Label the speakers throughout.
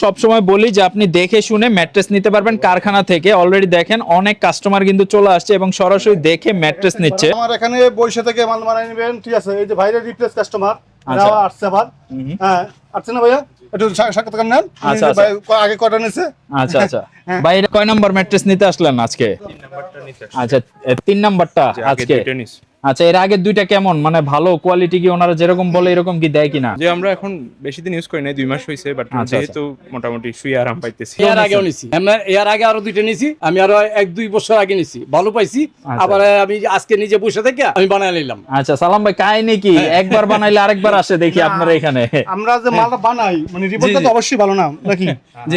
Speaker 1: সবসময় বলি যে আপনি দেখে শুনে ম্যাট্রেস নিতে পারবেন কারখানা থেকে। অলরেডি দেখেন অনেক কাস্টমার কিন্তু চলে আসছে এবং সরাসরি দেখে ম্যাট্রেস নিচ্ছে।
Speaker 2: আমার এখানে বৈশা থেকে মাল বানিয়ে নেবেন, ঠিক আছে? এই যে ভাইরা রিপ্লেস কাস্টমার
Speaker 1: আচ্ছা।
Speaker 2: আসছে আবার, হ্যাঁ আসছে না ভাইয়া? একটু সাক্ষাৎকার নেন।
Speaker 1: আচ্ছা, আচ্ছা।
Speaker 2: ভাই আগে কটা নিছে?
Speaker 1: আচ্ছা আচ্ছা ভাই, এটা কয় নাম্বার ম্যাট্রেস নিতে আসলেন আজকে? আচ্ছা, 3 নাম্বারটা আজকে। আচ্ছা, এর আগে দুইটা কেমন, মানে ভালো কোয়ালিটি কি ওনারা যেরকম বলে এরকম কি দেয় কিনা?
Speaker 3: যে আমরা এখন বেশি দিন ইউজ করি না, 2 মাস হইছে, বাট
Speaker 1: আচ্ছা,
Speaker 3: যেহেতু মোটামুটি শুয়ে আরাম পাইতেছি।
Speaker 4: এর আগেও নিছি, আমরা এর আগে আরো দুইটা নিছি, আমি আরো 1-2 বছর আগে নিছি, ভালো পাইছি।
Speaker 1: আচ্ছা।
Speaker 4: আবার আমি আজকে নিজে বসে থেকে আমি বানায় নিলাম।
Speaker 1: আচ্ছা সালাম ভাই, কাহিনী কি? একবার বানাইলে আরেকবার আসে দেখি আপনার এখানে।
Speaker 2: আমরা যে মালটা বানাই মানে রিবনটা তো অবশ্যই ভালো না নাকি?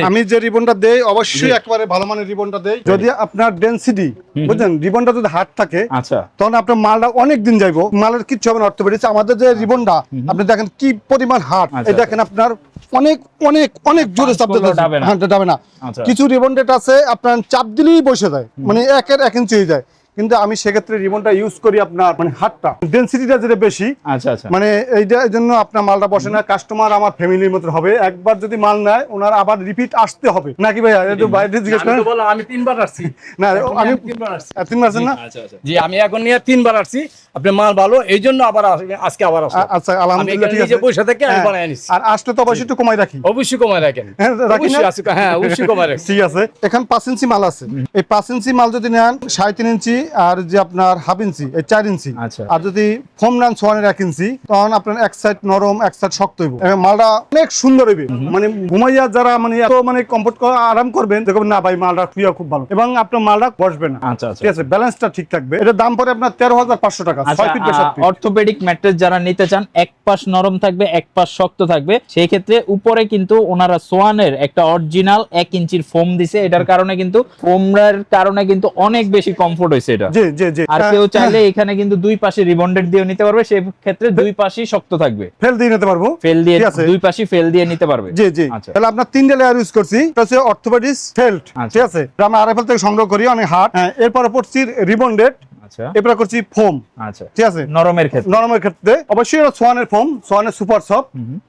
Speaker 2: আমি যে রিবনটা দেই অবশ্যই একবারে ভালো মানের রিবনটা দেই। যদি আপনার ডেনসিটি বুঝছেন, রিবনটা যদি হার্ড থাকে
Speaker 1: আচ্ছা,
Speaker 2: তখন আপনার মালটা অনেক দিন যাইবো, মালের কিচ্ছু হবে না। অর্থোপেডিক্স আমাদের যে রিবনটা আপনি দেখেন কি পরিমাণ হার্ড, এই দেখেন আপনার অনেক অনেক অনেক জোরে চাপ দিতে যাবে না। কিছু রিবন ডেট আছে আপনার চাপ দিলেই বসে যায়, মানে 1 ইঞ্চি হয়ে যায়। কিন্তু আমি সেক্ষেত্রে রিবনটা ইউজ করি আপনার মানে হার্ডটা, ডেনসিটিটা যেটা বেশি।
Speaker 1: আচ্ছা আচ্ছা,
Speaker 2: মানে এইটা এই জন্য আপনার মালটা বসে না। কাস্টমার আমার ফ্যামিলির মতো হবে, একবার যদি মাল নেয় ওনার আবার রিপিট আসতে হবে নাকি ভাইয়া? একটু বাইরে জিজ্ঞেস করেন।
Speaker 4: আমি 3 বার আসছি
Speaker 2: না আমি
Speaker 4: 3 বার আসছি।
Speaker 2: 3 বার আছেন না?
Speaker 4: জি, আমি এখন নিয়ে 3 বার আসছি। আপনি মাল ভালো, এই জন্য আবার আজকে আবার আসলাম।
Speaker 2: আচ্ছা আলহামদুলিল্লাহ, ঠিক আছে।
Speaker 4: নিজে বসে থেকে আমি বানায় নিছি।
Speaker 2: আর আসলে তো অবশ্যই একটু কমাই রাখি।
Speaker 4: অবশ্যই কমায় রাখেন।
Speaker 2: হ্যাঁ, রাখি না?
Speaker 4: অবশ্যই আছে, হ্যাঁ অবশ্যই কমায় রাখেন।
Speaker 2: ঠিক আছে। এখন 5 ইঞ্চি মাল আছে, এই 5 ইঞ্চি মাল যদি নেন 3.5 ইঞ্চি আর যে আপনার 1/2 ইঞ্চি, এই 4 ইঞ্চি।
Speaker 1: আচ্ছা।
Speaker 2: আর যদি ফোম নেন সোয়ানের 1 ইঞ্চি, তখন আপনার এক সাইড নরম এক সাইড শক্ত হইব, এবং মালটা অনেক সুন্দর হইবে। মানে ঘুমাইয়া যারা মানে এত মানে কমফোর্ট আরাম করবেন, দেখবেন না ভাই মালটা খুইয়া খুব ভালো, এবং আপনার মালটা বসবে না।
Speaker 1: আচ্ছা আচ্ছা,
Speaker 2: ঠিক আছে, ব্যালেন্সটা ঠিক থাকবে। এটার দাম পড়ে আপনার 13,500 টাকা, 6 feet by 7 feet.
Speaker 1: Orthopaedic mattress যারা নিতে চান, এক পাশ নরম থাকবে এক পাশ শক্ত থাকবে, সেই ক্ষেত্রে উপরে কিন্তু ওনারা সোয়ানের একটা অরিজিনাল 1 ইঞ্চির ফোম দিছে। এটার কারণে কিন্তু ফোমের কারণে কিন্তু অনেক বেশি কমফোর্ট হয়েছে এটা।
Speaker 2: জি জি জি।
Speaker 1: আর কেউ চাইলে এখানে কিন্তু দুই পাশে রিবন্ডেড দিয়ে নিতে পারবে, সেই ক্ষেত্রে দুই পাশেই শক্ত থাকবে,
Speaker 2: ফেল দিয়ে নিতে পারবো,
Speaker 1: ফেল দিয়ে
Speaker 2: ঠিক আছে?
Speaker 1: দুই পাশেই ফেল দিয়ে নিতে পারবে।
Speaker 2: জি জি।
Speaker 1: আচ্ছা।
Speaker 2: তাহলে আপনার 3টা লেয়ার ইউজ করছি, এটা হচ্ছে অর্থোপেডিক্স ফেল্ট,
Speaker 1: আচ্ছা।
Speaker 2: ঠিক আছে? এটা আমরা আরএফএল থেকে সংগ্রহ করি, অনেক হার্ড। এরপর পড়ছি রিবন্ডেড,
Speaker 1: আচ্ছা
Speaker 2: এরপর করছি ফোম।
Speaker 1: আচ্ছা,
Speaker 2: ঠিক আছে।
Speaker 1: নরমের ক্ষেত্রে,
Speaker 2: নরমের ক্ষেত্রে অবশ্যই এটা সোয়ানের ফোম, সোয়ানের সুপার সফট।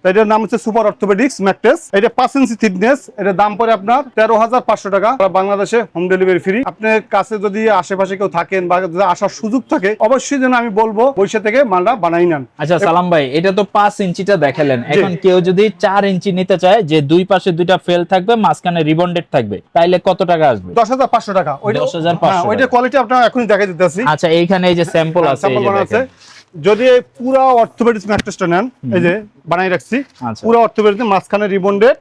Speaker 2: এটার নাম হচ্ছে সুপার অর্থোপেডিক্স ম্যাট্রেস। এটা 5 ইঞ্চি থিকনেস, এটার দাম পড়ে আপনার 13,500 টাকা। বাংলাদেশে হোম ডেলিভারি ফ্রি। আপনার কাছে যদি আশেপাশে কেউ থাকেন বা যদি আসার সুযোগ থাকে, অবশ্যই যেন আমি বলবো বৈশা থেকে মালটা বানাই নেন।
Speaker 1: আচ্ছা সালাম ভাই, এটা তো 5 ইঞ্চিটা দেখালেন, এখন কেউ যদি 4 ইঞ্চি নিতে চায়, যে দুই পাশে দুইটা ফেল থাকবে, মাঝখানে রিবন্ডেড থাকবে, তাইলে কত টাকা আসবে?
Speaker 2: 10,500 টাকা।
Speaker 1: 10,500
Speaker 2: ওইটা কোয়ালিটি আপনার এখনই দেখাই দিতেছি।
Speaker 1: আচ্ছা, এইখানে এই যে স্যাম্পল আছে, এই যে দেখেন।
Speaker 2: যদি পুরো অর্থোপেডিক্স ম্যাট্রেসটা নেন, এই যে বানাই রাখছি,
Speaker 1: আচ্ছা।
Speaker 2: পুরো অর্থোপেডিক্স মাঝখানে রিবন্ডেড,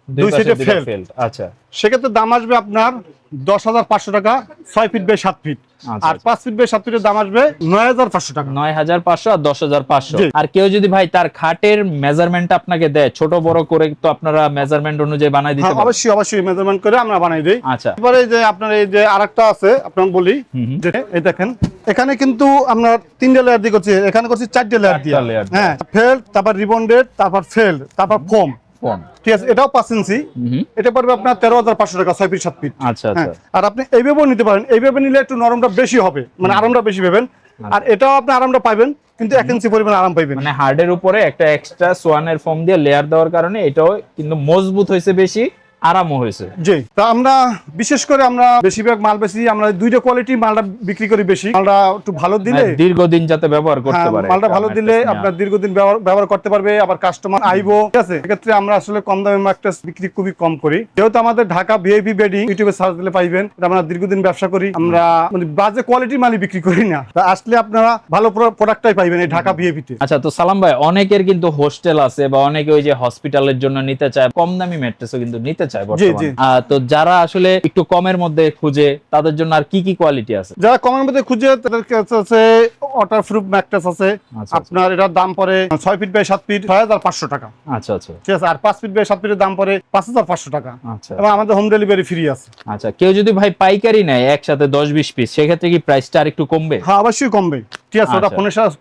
Speaker 2: দুই সাইডে ফেল।
Speaker 1: আচ্ছা,
Speaker 2: সেক্ষেত্রে দাম আসবে আপনার 10,500 টাকা, 6 ফিট বাই 7 ফিট।
Speaker 1: আচ্ছা।
Speaker 2: আর 5 ফিট বাই 7 ফিটের দাম আসবে 9,500 টাকা।
Speaker 1: 9,500 আর 10,500।
Speaker 2: জি।
Speaker 1: আর কেউ যদি ভাই তার খাটের মেজারমেন্ট আপনাকে দেয়, ছোট বড় করে তো আপনারা মেজারমেন্ট অনুযায়ী বানাই দিতে
Speaker 2: হ্যাঁ,
Speaker 1: পারবেন?
Speaker 2: অবশ্যই অবশ্যই মেজারমেন্ট করে আমরা বানাই দেই।
Speaker 1: আচ্ছা।
Speaker 2: এবারে এই যে আপনার এই যে আরেকটা আছে, আপনার বলি যে এই দেখেন, এখানে কিন্তু আমরা 3টা লেয়ার দিয়ে করছি, এখানে করছি 4টা লেয়ার দিয়ে।
Speaker 1: layer দিয়ে।
Speaker 2: হ্যাঁ, ফেল, তারপর রিবন্ডেড, তারপর ফেল, তারপর ফোম। ঠিক আছে, এটাও 5 ইঞ্চি। এটা পড়বে আপনার 13,500 টাকা, 6 ফিট 7 ফিট।
Speaker 1: আচ্ছা আচ্ছা।
Speaker 2: আর আপনি এইভাবেও নিতে পারেন, এইভাবে নিলে একটু নরমটা বেশি হবে, মানে আরামটা বেশি পাবেন। আর এটাও আপনি আরামটা পাবেন, কিন্তু 1 ইঞ্চি পরিমাণ আরাম পাইবেন।
Speaker 1: মানে হার্ডের উপরে একটা এক্সট্রা সোয়ানের ফোম দিয়ে লেয়ার দেওয়ার কারণে এটাও কিন্তু মজবুত হয়েছে বেশি, আরামও হয়েছে।
Speaker 2: জি। তা আমরা বিশেষ করে আমরা বেশিরভাগ মাল বেশি আমরা 2টা কোয়ালিটি মালটা বিক্রি করি বেশি। মালটা একটু ভালো দিলে,
Speaker 1: দীর্ঘদিন যাতে ব্যবহার করতে পারে,
Speaker 2: মালটা ভালো দিলে আপনার দীর্ঘদিন ব্যবহার করতে পারবে, আবার কাস্টমার আইবো। ঠিক আছে, এক্ষেত্রে আমরা আসলে কম দামে ম্যাট্রেস বিক্রি খুবই কম করি। যেহেতু আমাদের ঢাকা ভিআইপি বেডিং, ইউটিউবে সার্চ দিলে পাইবেন। আমরা দীর্ঘদিন ব্যবসা করি, আমরা মানে বাজে কোয়ালিটির মালই বিক্রি করি না। তা আসলে আপনারা ভালো প্রোডাক্টটাই পাইবেন এই ঢাকা ভিআইপিতে।
Speaker 1: আচ্ছা, তো সালাম ভাই, অনেকের কিন্তু হোস্টেল আছে বা অনেকে ওই যে হসপিটালের জন্য নিতে চায়, কম দামি ম্যাট্রেসও কিন্তু নিতে চায় বর্তমানে। তো যারা আসলে একটু কমের মধ্যে খুঁজে, তাদের জন্য আর কি কি কোয়ালিটি আছে?
Speaker 2: যারা কমের মধ্যে খুঁজে, তাদের কাছে আছে ওয়াটারপ্রুফ ম্যাট্রেস আছে। আপনার এটার দাম পড়ে 6 ফিট বাই 7 ফিট 6,500 টাকা।
Speaker 1: আচ্ছা আচ্ছা,
Speaker 2: ঠিক আছে। আর 5 ফিট বাই 7 ফিটের দাম পড়ে 5,500 টাকা।
Speaker 1: আচ্ছা।
Speaker 2: এবং আমাদের হোম ডেলিভারি ফ্রি আছে।
Speaker 1: আচ্ছা, কেউ যদি ভাই পাইকারি নেয় একসাথে 10-20 পিস, সেক্ষেত্রে কি প্রাইসটা আর একটু কমবে?
Speaker 2: হ্যাঁ, অবশ্যই কমবে। ঠিক আছে, ওটা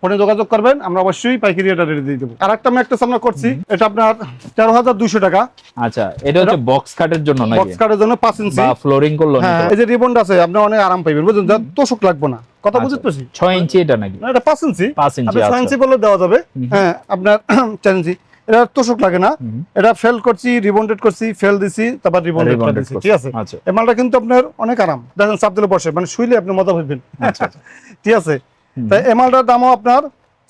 Speaker 2: ফোনে যোগাযোগ করবেন, আমরা অবশ্যই পাইকারি এটা রেটে দিয়ে দেবো। আরেকটা ম্যাট্রেস আমরা করছি, এটা আপনার 13,200 টাকা।
Speaker 1: আচ্ছা, এটা হচ্ছে বক্স কাটের জন্য নাকি?
Speaker 2: বক্স কাটের জন্য 5 ইঞ্চি
Speaker 1: বা ফ্লোরিং করলো?
Speaker 2: হ্যাঁ, এই যে রিবনটা আছে, আপনি অনেক আরাম পাইবেন, বুঝলেন? যা তোষক লাগবে না। কথা বুঝতে পারছি?
Speaker 1: 6 ইঞ্চি এটা নাকি?
Speaker 2: না, এটা 5 ইঞ্চি।
Speaker 1: 5 ইঞ্চি।
Speaker 2: আপনি 6 ইঞ্চি বললে দেওয়া যাবে। হ্যাঁ, আপনার 4 ইঞ্চি। এটা তোষক লাগে না, এটা ফেল করছি, রিবন্ডেড করছি, ফেল দিছি, তারপর রিবন্ডেড দিছি, ঠিক আছে।
Speaker 1: আচ্ছা।
Speaker 2: এই মালটা কিন্তু আপনার অনেক আরাম, দেখেন চাপ দিলে বসে, মানে শুইলে আপনি মজা পাবেন,
Speaker 1: আচ্ছা।
Speaker 2: ঠিক আছে। তাই এই মালটার দামও আপনার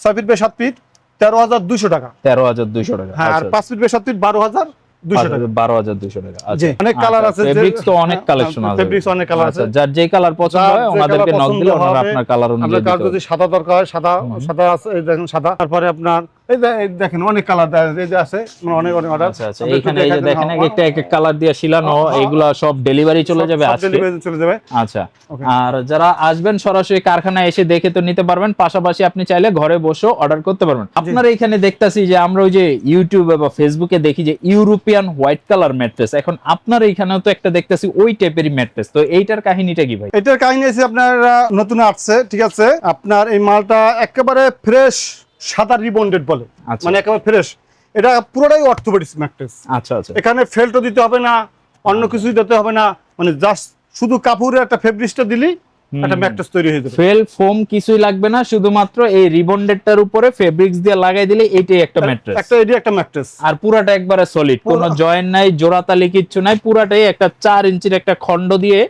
Speaker 2: 6 ফিট বাই 7 ফিট 13,200 টাকা।
Speaker 1: 13,200 টাকা।
Speaker 2: হ্যাঁ, আর 5 ফিট বাই 7 ফিট 12,200 টাকা।
Speaker 1: 12,200 টাকা।
Speaker 2: জি, অনেক কালার আছে,
Speaker 1: ফেব্রিক্স তো অনেক কালেকশন আছে,
Speaker 2: ফেব্রিক্স অনেক কালার আছে।
Speaker 1: যার যেই কালার পছন্দ হয় ওনাদেরকে নক দিলে ওনারা আপনার কালার অনুযায়ী
Speaker 2: আপনার যদি সাদা দরকার হয় সাদা, সাদা আছে, এই দেখেন সাদা। তারপরে আপনার এই দেখেন অনেক কালার এই যে আছে, অনেক অর্ডার।
Speaker 1: আচ্ছা আচ্ছা, এইখানে এই যে দেখেন এক এক কালার দিয়ে শিলানো, এইগুলা সব ডেলিভারি চলে যাবে আজকে।
Speaker 2: ডেলিভারি চলে যাবে।
Speaker 1: আচ্ছা, আর যারা আসবেন সরাসরি কারখানায় এসে দেখে তো নিতে পারবেন, পাশাপাশি আপনি চাইলে ঘরে বসে অর্ডার করতে পারবেন। আপনারা এখানে দেখতাছি যে আমরা ওই যে ইউটিউবে বা ফেসবুকে দেখি যে ইউরোপিয়ান হোয়াইট কালার ম্যাট্রেস, এখন আপনার এখানেও তো একটা দেখতাছি ওই টাইপেরই ম্যাট্রেস, তো এইটার কাহিনীটা কি ভাই?
Speaker 2: এটার কাহিনী আছে আপনার নতুন আসছে, ঠিক আছে। আপনার এই মালটা একেবারে ফ্রেশ সাদা রিবন্ডেড বলে, মানে একেবারে ফ্রেশ। এটা পুরোটাই অর্থোপেডিক্স ম্যাট্রেস।
Speaker 1: আচ্ছা আচ্ছা,
Speaker 2: এখানে ফেল্টও দিতে হবে না, অন্য কিছুই দিতে হবে না, মানে জাস্ট শুধু কাপড়ের একটা ফেব্রিক্সটা দিলি একটা ম্যাট্রেস তৈরি হয়ে যাবে।
Speaker 1: ফেল ফোম কিছুই লাগবে না, শুধুমাত্র এই রিবন্ডেডটার উপরে ফেব্রিক্স দিয়ে লাগাই দিলে এইটাই একটা ম্যাট্রেস।
Speaker 2: একটা ম্যাট্রেস,
Speaker 1: আর পুরাটা একবারে সলিড, কোনো জয়েন্ট নাই, জোড়াতালি কিচ্ছু নাই, পুরাটাই একটা 4 ইঞ্চির একটা খন্ড দিয়ে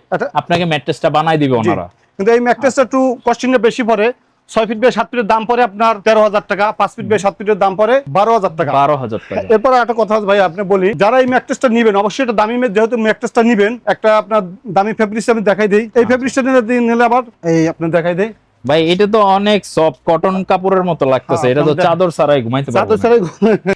Speaker 1: আপনাকে ম্যাট্রেসটা বানাই দিবে ওনারা।
Speaker 2: কিন্তু এই ম্যাট্রেসটা একটু কস্টিংটা বেশি পড়ে। 6 ফিট বাই 7 ফিটের দাম পড়ে আপনার 13,000 টাকা, 5 ফিট বাই 7 ফিটের দাম পড়ে 12,000 টাকা।
Speaker 1: 12,000 টাকা।
Speaker 2: এরপর একটা কথা ভাই আপনি বলি, যারা এই ম্যাট্রেসটা নেবেন অবশ্যই এটা দামি, যেহেতু ম্যাট্রেসটা নেবেন একটা আপনার দামি ফেব্রিক্স আমি দেখাই দেই। এই ফেব্রিক্সটা নিলে আবার এই আপনি দেখাই দেই
Speaker 1: ভাই, এটা তো অনেক সফট কটন কাপড়ের মতো লাগতেছে, এটা তো চাদর ছাড়াই ঘুমাইতে পারবেন।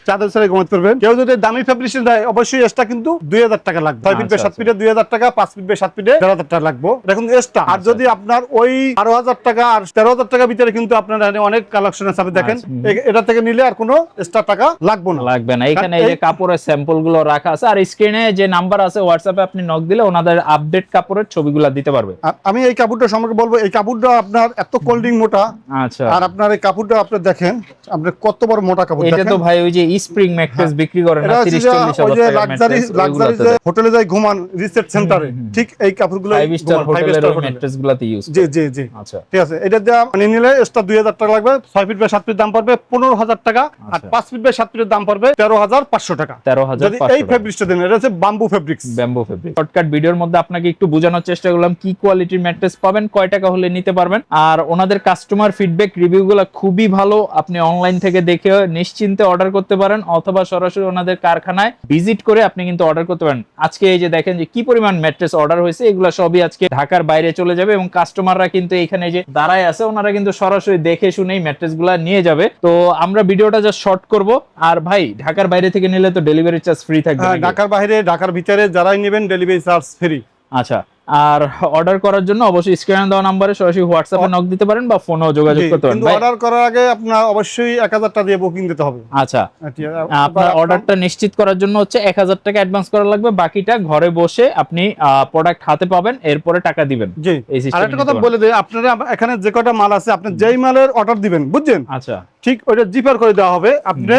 Speaker 2: চাদর ছাড়াই ঘুমাইতে পারবেন। কেউ যদি দামি ফেব্রিক্স দেয় অবশ্যই এক্সট্রা কিন্তু 2,000 টাকা লাগবে। 6 ফিট বাই 7 ফিটে 2,000 টাকা, 5 ফিট বাই 7 ফিটে 13,000 টাকা লাগবে, এটা কিন্তু এক্সট্রা। আর যদি আপনার ওই 12,000 টাকা আর 13,000 টাকার ভিতরে কিন্তু আপনার অনেক কালেকশন আছে, আপনি দেখেন এটা থেকে নিলে আর কোনো এক্সট্রা টাকা লাগবে না।
Speaker 1: এখানে এই যে কাপড়ের স্যাম্পল গুলো রাখা আছে, আর স্ক্রিনে যে নাম্বার আছে হোয়াটসঅ্যাপে আপনি নক দিলে ওনাদের আপডেট কাপড়ের ছবিগুলো দিতে পারবে।
Speaker 2: আমি এই কাপড়টা সম্পর্কে বলবো, এই কাপড়টা আপনার এত কোল্ডিং মোটা।
Speaker 1: আচ্ছা,
Speaker 2: আর আপনার এই কাপড়টা আপনি দেখেন, আপনি কত বড় মোটা কাপড়।
Speaker 1: এটা তো ভাই ওই যে স্প্রিং ম্যাট্রেস বিক্রি করেন না 30-40 হাজার টাকা
Speaker 2: লাক্সারি যে হোটেলে যাই ঘুমান রিসেট সেন্টারে, ঠিক এই কাপড়গুলো
Speaker 1: 5 স্টার হোটেলের ম্যাট্রেসগুলোতে ইউজ।
Speaker 2: জি আচ্ছা, ঠিক আছে। এটা দিয়ে মানে নিলে এক্সট্রা 2,000 টাকা লাগবে। 6 ফিট বাই 7 ফিট দাম পড়বে 15,000 টাকা, আর 5 ফিট বাই 7 ফিটের দাম পড়বে 13,500 টাকা।
Speaker 1: 13,500
Speaker 2: যদি এই ফেব্রিক্সটা দেন, এটা হচ্ছে বাম্বু ফেব্রিক্স।
Speaker 1: শর্টকাট ভিডিওর মধ্যে আপনাকে একটু বোঝানোর চেষ্টা করলাম কি কোয়ালিটির ম্যাট্রেস পাবেন, কয় টাকা হলে নিতে পারবেন। আর ওনাদের কাস্টমার ফিডব্যাক রিভিউগুলো খুবই ভালো, আপনি অনলাইন থেকে দেখে নিশ্চিন্তে অর্ডার করতে পারেন, অথবা সরাসরি ওনাদের কারখানায় ভিজিট করে আপনি কিন্তু অর্ডার করতে পারেন। আজকে এই যে দেখেন যে কি পরিমাণ ম্যাট্রেস অর্ডার হয়েছে, এগুলো সবই আজকে ঢাকার বাইরে চলে যাবে, এবং কাস্টমাররা কিন্তু এখানে যে দাঁড়ায় আছে ওনারা কিন্তু সরাসরি দেখে শুনেই ম্যাট্রেসগুলো নিয়ে যাবে। তো আমরা ভিডিওটা জাস্ট শর্ট করব। আর ভাই, ঢাকার বাইরে থেকে নিলে তো ডেলিভারি চার্জ ফ্রি থাকবে?
Speaker 2: ঢাকার বাইরে, ঢাকার ভিতরে যারাই নেবেন ডেলিভারি চার্জ ফ্রি।
Speaker 1: আচ্ছা, আর অর্ডার করার জন্য অবশ্যই স্ক্রিনে দেওয়া নম্বরে সরাসরি হোয়াটসঅ্যাপে নক দিতে পারেন বা ফোনেও যোগাযোগ করতে পারেন।
Speaker 2: কিন্তু অর্ডার করার আগে আপনার অবশ্যই 1,000 টাকা দিয়ে বুকিং দিতে হবে।
Speaker 1: আচ্ছা, আপনার অর্ডারটা নিশ্চিত করার জন্য হচ্ছে 1,000 টাকা অ্যাডভান্স করা লাগবে, বাকিটা ঘরে বসে আপনি প্রোডাক্ট হাতে পাবেন, এরপরে টাকা দিবেন।
Speaker 2: জি, আরেকটা কথা বলে দেই, আপনারা এখানে যে কটা মাল আছে আপনি যেই মালের অর্ডার দিবেন, বুঝছেন?
Speaker 1: আচ্ছা,
Speaker 2: ঠিক ওইটা জিপার করে দেওয়া হবে। আপনি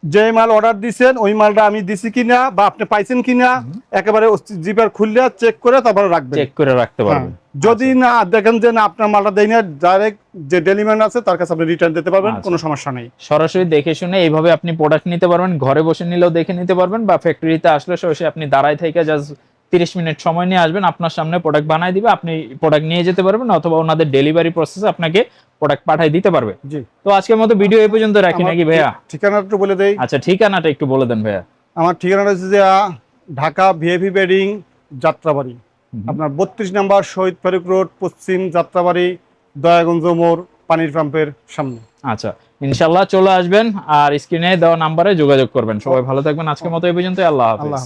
Speaker 2: যে মাল অর্ডার দিয়েছেন ওই মালটা আমি দিছি কিনা বা আপনি পাইছেন কিনা একেবারে জিপার খুললে চেক করে তারপরে রাখবেন,
Speaker 1: চেক করে রাখতে পারবেন।
Speaker 2: যদি না দেখেন যে না আপনার মালটা দেই না, ডাইরেক্ট যে ডেলিভারি আছে তার কাছে আপনি রিটার্ন দিতে পারবেন, কোনো সমস্যা নেই।
Speaker 1: সরাসরি দেখে শুনে এইভাবে আপনি প্রোডাক্ট নিতে পারবেন, ঘরে বসে নিলেও দেখে নিতে পারবেন, বা ফ্যাক্টরিতে আসলে সরাসরি আপনি দাঁড়ায় থেকে জাস্ট 30 মিনিট সময় নিয়ে আসবেন, আপনার সামনে প্রোডাক্ট বানাই দিবে, আপনি প্রোডাক্ট নিয়ে যেতে পারবেন, অথবা ওনাদের ডেলিভারি প্রসেসে আপনাকে প্রোডাক্ট পাঠিয়ে দিতে পারবে।
Speaker 2: জি,
Speaker 1: তো আজকের মতো ভিডিও এই পর্যন্ত রাখি নাকি ভাইয়া?
Speaker 2: ঠিকানাটা একটু বলে দেই।
Speaker 1: আচ্ছা, ঠিকানাটা একটু বলে দেন ভাইয়া।
Speaker 2: আমার ঠিকানাটা হচ্ছে যে ঢাকা ভিআইপি বেডিং, যাত্রাবাড়ি, আপনার 32 নম্বর শহীদ ফারুক রোড, পশ্চিম যাত্রাবাড়ি, দয়াগঞ্জ মোড়, পানির পাম্পের সামনে।
Speaker 1: আচ্ছা, ইনশাআল্লাহ চলে আসবেন, আর স্ক্রিনে দেওয়া নাম্বারে যোগাযোগ করবেন। সবাই ভালো থাকবেন, আজকের মতো এই পর্যন্ত। আল্লাহ হাফেজ।